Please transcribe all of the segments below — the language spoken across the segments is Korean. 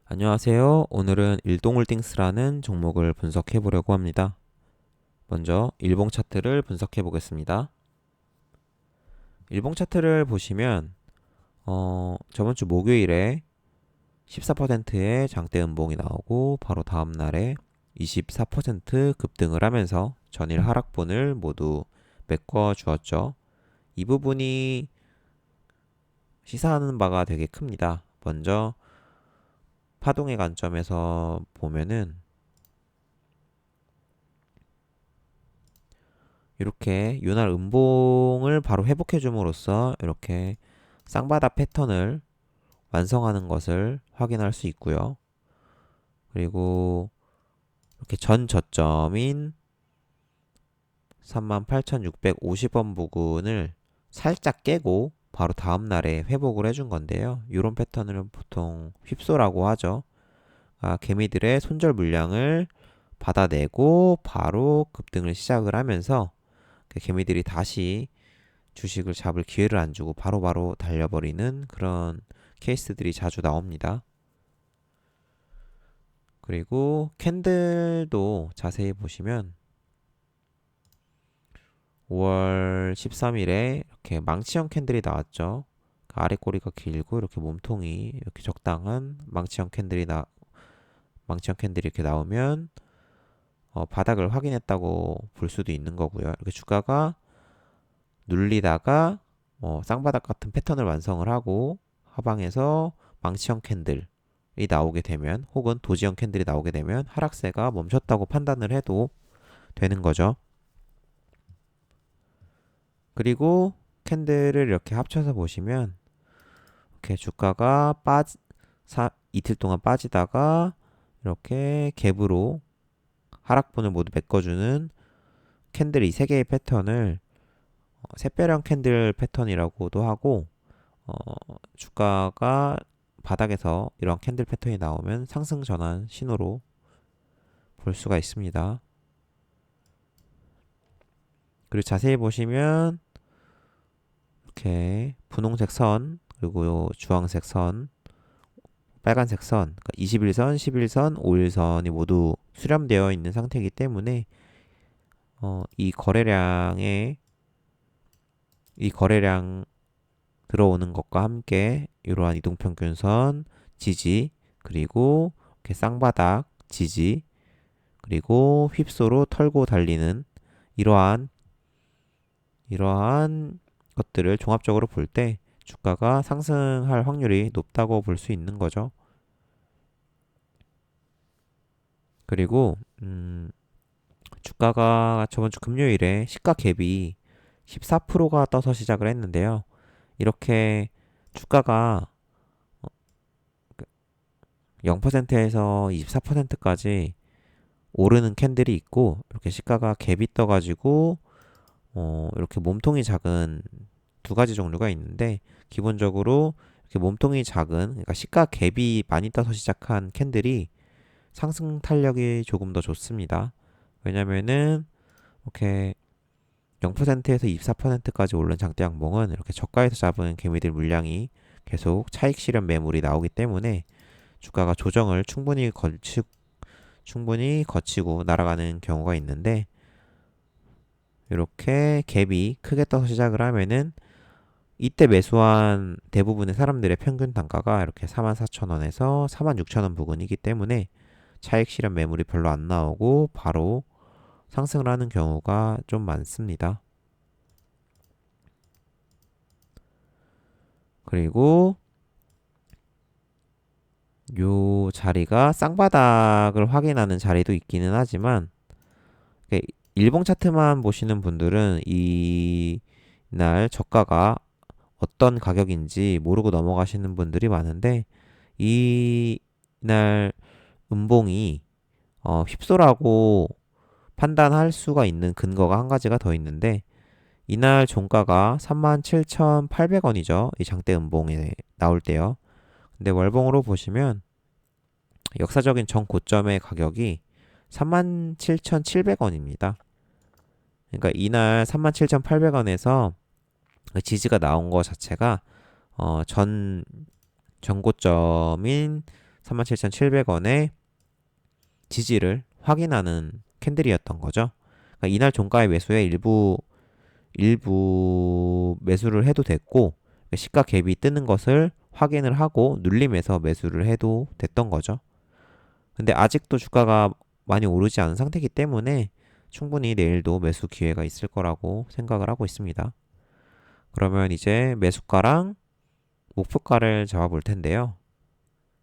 안녕하세요. 오늘은 일동홀딩스라는 종목을 분석해 보려고 합니다. 먼저 일봉 차트를 분석해 보겠습니다. 일봉 차트를 보시면 저번 주 목요일에 14%의 장대 음봉이 나오고 바로 다음 날에 24% 급등을 하면서 전일 하락분을 모두 메꿔 주었죠. 이 부분이 시사하는 바가 되게 큽니다. 먼저 파동의 관점에서 보면은 이렇게 윤활 음봉을 바로 회복해 줌으로써 이렇게 쌍바닥 패턴을 완성하는 것을 확인할 수 있고요. 그리고 이렇게 전 저점인 38,650원 부근을 살짝 깨고 바로 다음 날에 회복을 해준 건데요. 이런 패턴을 보통 휩소라고 하죠. 개미들의 손절 물량을 받아내고 바로 급등을 시작을 하면서 개미들이 다시 주식을 잡을 기회를 안 주고 바로바로 달려버리는 그런 케이스들이 자주 나옵니다. 그리고 캔들도 자세히 보시면 5월 13일에 이렇게 망치형 캔들이 나왔죠. 그 아래 꼬리가 길고 이렇게 몸통이 이렇게 적당한 망치형 캔들이 이렇게 나오면 바닥을 확인했다고 볼 수도 있는 거고요. 이렇게 주가가 눌리다가 쌍바닥 같은 패턴을 완성을 하고 하방에서 망치형 캔들이 나오게 되면 혹은 도지형 캔들이 나오게 되면 하락세가 멈췄다고 판단을 해도 되는 거죠. 그리고 캔들을 이렇게 합쳐서 보시면 이렇게 주가가 이틀 동안 빠지다가 이렇게 갭으로 하락분을 모두 메꿔주는 캔들 이 세 개의 패턴을 샛별형 캔들 패턴이라고도 하고 어, 주가가 바닥에서 이런 캔들 패턴이 나오면 상승 전환 신호로 볼 수가 있습니다. 그리고 자세히 보시면 이렇게 분홍색 선 그리고 주황색 선 빨간색 선 21선, 11선, 5일선이 모두 수렴되어 있는 상태이기 때문에 이 거래량 들어오는 것과 함께 이러한 이동평균선 지지 그리고 이렇게 쌍바닥 지지 그리고 휩소로 털고 달리는 이러한 이러한 것들을 종합적으로 볼 때 주가가 상승할 확률이 높다고 볼 수 있는 거죠. 그리고 주가가 저번 주 금요일에 시가 갭이 14%가 떠서 시작을 했는데요. 이렇게 주가가 0%에서 24%까지 오르는 캔들이 있고 이렇게 시가가 갭이 떠가지고 이렇게 몸통이 작은 두 가지 종류가 있는데 기본적으로 이렇게 몸통이 작은 그러니까 시가 갭이 많이 떠서 시작한 캔들이 상승 탄력이 조금 더 좋습니다. 왜냐면은 이렇게 0%에서 24%까지 오른 장대 양봉은 이렇게 저가에서 잡은 개미들 물량이 계속 차익 실현 매물이 나오기 때문에 주가가 조정을 충분히 거치고 날아가는 경우가 있는데 이렇게 갭이 크게 떠서 시작을 하면은 이때 매수한 대부분의 사람들의 평균 단가가 이렇게 44,000원에서 46,000원 부근이기 때문에 차익 실현 매물이 별로 안 나오고 바로 상승을 하는 경우가 좀 많습니다. 그리고 요 자리가 쌍바닥을 확인하는 자리도 있기는 하지만 일봉 차트만 보시는 분들은 이날 저가가 어떤 가격인지 모르고 넘어가시는 분들이 많은데 이날 음봉이 휩소라고 판단할 수가 있는 근거가 한 가지가 더 있는데 이날 종가가 37,800원이죠. 이 장대 음봉에 나올 때요. 근데 월봉으로 보시면 역사적인 전고점의 가격이 37,700원입니다. 그러니까 이날 37,800원에서 지지가 나온 것 자체가 전 전고점인 37,700원의 지지를 확인하는 캔들이었던 거죠. 그러니까 이날 종가의 매수에 일부 매수를 해도 됐고, 시가 갭이 뜨는 것을 확인을 하고 눌림에서 매수를 해도 됐던 거죠. 근데 아직도 주가가 많이 오르지 않은 상태이기 때문에 충분히 내일도 매수 기회가 있을 거라고 생각을 하고 있습니다. 그러면 이제 매수가랑 목표가를 잡아볼 텐데요.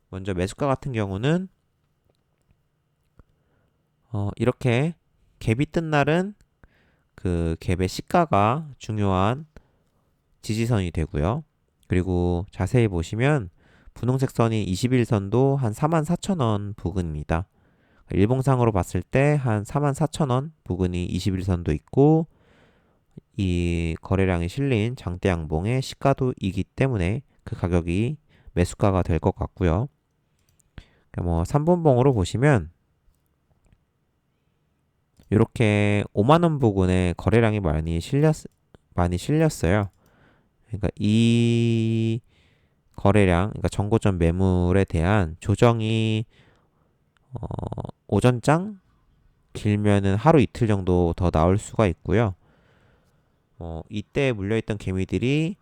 먼저 매수가 같은 경우는 이렇게 갭이 뜬 날은 그 갭의 시가가 중요한 지지선이 되고요. 그리고 자세히 보시면 분홍색 선이 21선도 한 44,000원 부근입니다. 일봉상으로 봤을 때 한 44,000원 부근이 21선도 있고, 이 거래량이 실린 장대 양봉의 시가도 이기 때문에 그 가격이 매수가가 될 것 같고요. 뭐 3분봉으로 보시면 이렇게 5만원 부근에 거래량이 많이 실렸어요. 그러니까 이 거래량, 그러니까 전고점 매물에 대한 조정이 오전장 길면은 하루 이틀 정도 더 나올 수가 있고요. 이때 물려있던 개미들이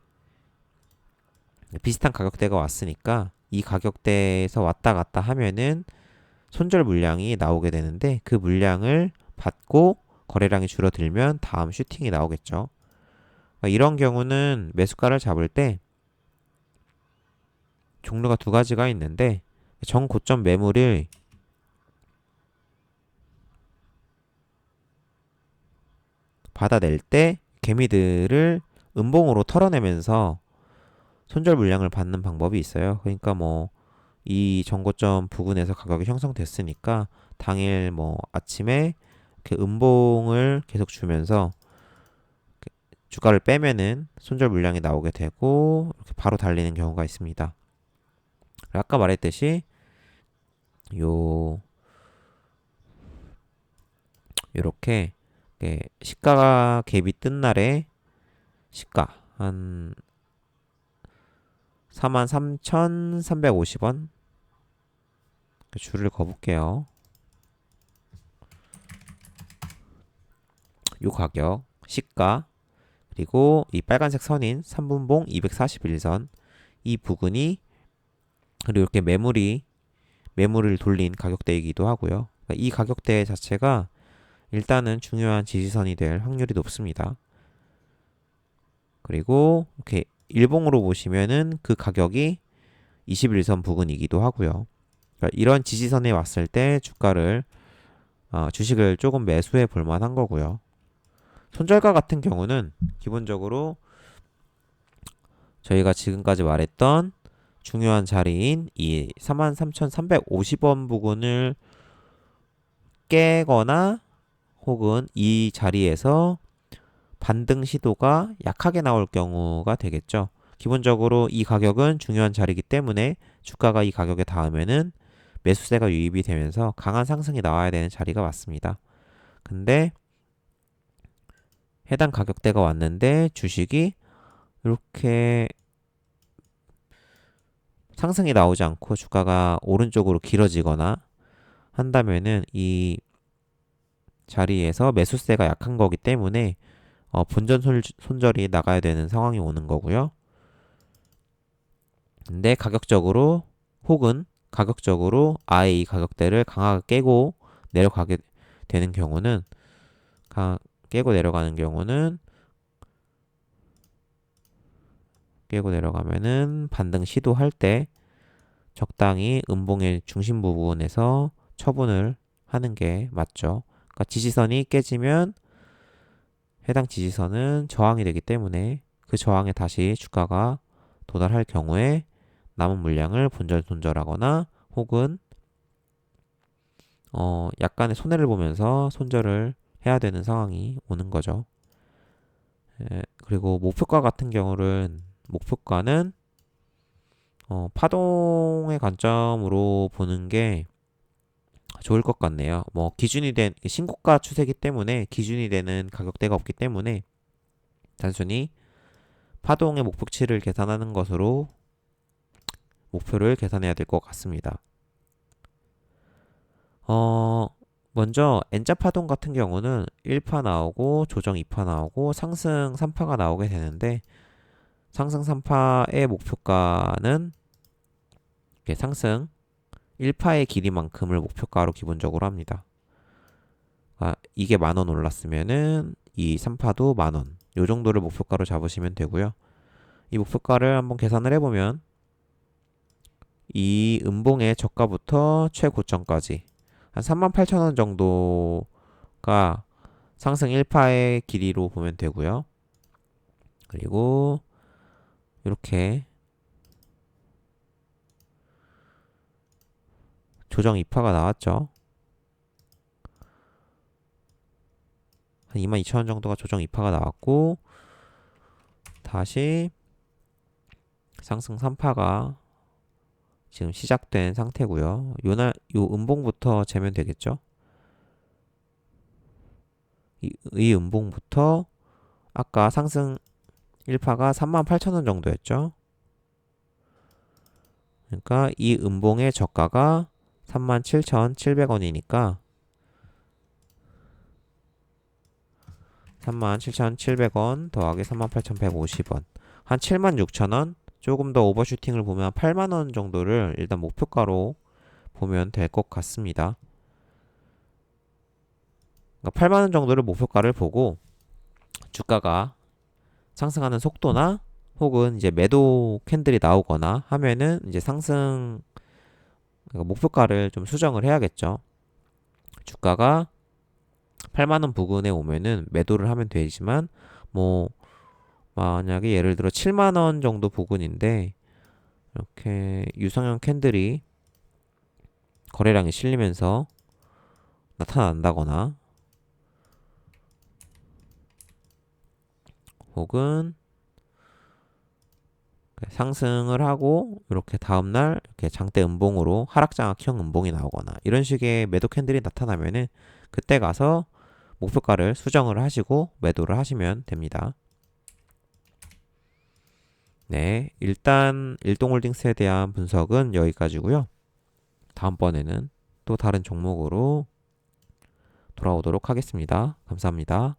비슷한 가격대가 왔으니까 이 가격대에서 왔다 갔다 하면은 손절 물량이 나오게 되는데, 그 물량을 받고 거래량이 줄어들면 다음 슈팅이 나오겠죠. 이런 경우는 매수가를 잡을 때 종류가 두 가지가 있는데, 정고점 매물을 받아낼 때 개미들을 음봉으로 털어내면서 손절 물량을 받는 방법이 있어요. 그러니까 뭐 이 정고점 부근에서 가격이 형성됐으니까 당일 뭐 아침에 이렇게 음봉을 계속 주면서 주가를 빼면은 손절 물량이 나오게 되고 이렇게 바로 달리는 경우가 있습니다. 아까 말했듯이 요렇게 시가가 갭이 뜬 날에 시가 한 43,350원 줄을 거볼게요. 요 가격 시가, 그리고 이 빨간색 선인 3분봉 241선 이 부근이, 그리고 이렇게 매물을 돌린 가격대이기도 하고요. 그러니까 이 가격대 자체가 일단은 중요한 지지선이 될 확률이 높습니다. 그리고 이렇게 일봉으로 보시면은 그 가격이 21선 부근이기도 하고요. 그러니까 이런 지지선에 왔을 때 주식을 조금 매수해 볼 만한 거고요. 손절가 같은 경우는 기본적으로 저희가 지금까지 말했던 중요한 자리인 이 43,350원 부근을 깨거나 혹은 이 자리에서 반등 시도가 약하게 나올 경우가 되겠죠. 기본적으로 이 가격은 중요한 자리이기 때문에 주가가 이 가격에 닿으면은 매수세가 유입이 되면서 강한 상승이 나와야 되는 자리가 맞습니다. 근데 해당 가격대가 왔는데 주식이 이렇게 상승이 나오지 않고 주가가 오른쪽으로 길어지거나 한다면은 이 자리에서 매수세가 약한 거기 때문에 본전 손절이 나가야 되는 상황이 오는 거고요. 근데 가격적으로 아예 이 가격대를 강하게 깨고 내려가게 되는 경우는 깨고 내려가면은 반등 시도할 때 적당히 음봉의 중심 부분에서 처분을 하는 게 맞죠. 그러니까 지지선이 깨지면 해당 지지선은 저항이 되기 때문에 그 저항에 다시 주가가 도달할 경우에 남은 물량을 본전 손절하거나 혹은 약간의 손해를 보면서 손절을 해야 되는 상황이 오는 거죠. 그리고 목표가는 파동의 관점으로 보는 게 좋을 것 같네요. 뭐 신고가 추세이기 때문에 기준이 되는 가격대가 없기 때문에 단순히 파동의 목표치를 계산하는 것으로 목표를 계산해야 될 것 같습니다. 어, 먼저 N자 파동 같은 경우는 1파 나오고 조정 2파 나오고 상승 3파가 나오게 되는데 상승 3파의 목표가는 이렇게 상승 1파의 길이만큼을 목표가로 기본적으로 합니다. 이게 10,000원 올랐으면은 이 3파도 10,000원. 요 정도를 목표가로 잡으시면 되고요. 이 목표가를 한번 계산을 해보면 이 음봉의 저가부터 최고점까지 한 38,000원 정도가 상승 1파의 길이로 보면 되고요. 그리고 이렇게 조정 2파가 나왔죠. 한 22,000원 정도가 조정 2파가 나왔고 다시 상승 3파가 지금 시작된 상태고요. 요 음봉부터 재면 되겠죠. 이 음봉부터 아까 상승 1파가 38,000원 정도였죠. 그러니까 이 음봉의 저가가 37,700원이니까 37,700원 더하기 38,150원 한 76,000원 조금 더 오버슈팅을 보면 8만원 정도를 일단 목표가로 보면 될 것 같습니다. 그러니까 8만원 정도를 목표가를 보고 주가가 상승하는 속도나 혹은 이제 매도 캔들이 나오거나 하면은 이제 상승 그러니까 목표가를 좀 수정을 해야겠죠. 주가가 8만원 부근에 오면은 매도를 하면 되지만 뭐 만약에 예를 들어 7만원 정도 부근인데 이렇게 유성형 캔들이 거래량이 실리면서 나타난다거나 혹은 상승을 하고 이렇게 다음날 이렇게 장대 음봉으로 하락장악형 음봉이 나오거나 이런 식의 매도 캔들이 나타나면은 그때 가서 목표가를 수정을 하시고 매도를 하시면 됩니다. 네, 일단 일동홀딩스에 대한 분석은 여기까지고요. 다음번에는 또 다른 종목으로 돌아오도록 하겠습니다. 감사합니다.